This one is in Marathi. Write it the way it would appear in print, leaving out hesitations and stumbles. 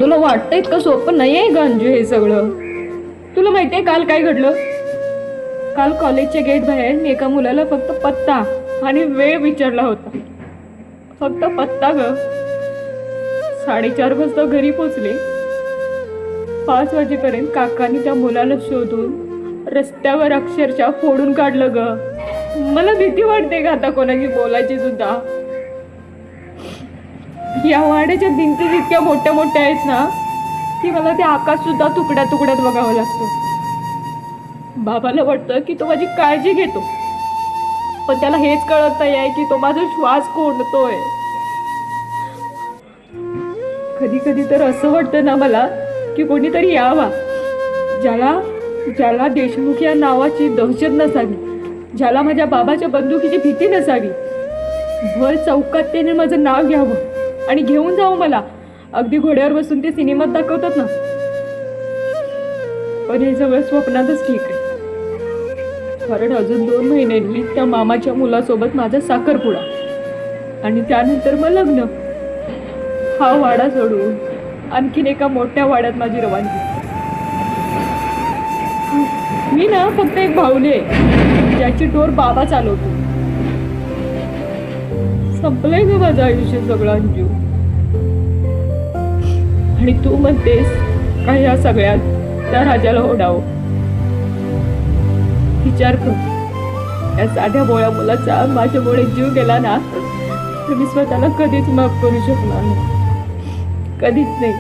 तुला वाटतं इतकं सोपं नाही आहे गंजू हे सगळं. तुला माहितीये काल काय घडलं? काल कॉलेजच्या गेट बाहेर मी एका मुलाला फक्त पत्ता आणि वेळ विचारला होता. फक्त पत्ता ग. 4:30 वाजता घरी पोचले. 5 वाजेपर्यंत काकांनी त्या मुलाला शोधून रस्त्यावर अक्षरशः फोडून काढलं ग. मला भीती वाटते का आता कोणाशी बोलायची सुद्धा. या वाड्याच्या भिंती इतक्या मोठ्या मोठ्या आहेत ना की मला ते आकाश सुद्धा तुकड्या तुकड्यात बघावं लागतं. बाबाला वाटतं की तो माझी काळजी घेतो, पण त्याला हेच कळत नाही आहे की तो माझा श्वास कोंडतोय. कधी कधी तर असं वाटतं ना मला की कोणीतरी यावा, ज्याला ज्याला देशमुख या नावाची दहशत नसावी, ज्याला माझ्या बाबाच्या बंदुकीची भीती नसावी. भर चौकात त्याने माझं नाव घ्यावं आणि घेऊन जावं मला, अगदी घोड्यावर बसून ते सिनेमात दाखवतात ना. पण हे सगळं स्वप्नातच ठीक आहे, कारण अजून 2 महिन्यांनी त्या मामाच्या मुलासोबत माझा साखरपुडा आणि त्यानंतर मग लग्न. हा वाडा सोडून आणखीन एका मोठ्या वाड्यात माझी रवानगी. मी ना फक्त एक भावले ज्याची टोर बाबा चालवतो. संपलंय ग माझं आयुष्य सगळं अंजू. आणि तू म्हणतेस का या सगळ्यात त्या राजाला ओढावं? विचार कर, या साध्या बोळ्या मुलाचा माझ्यामुळे जीव गेला ना तर मी स्वतःला कधीच माफ करू शकणार नाही, कधीच नाही.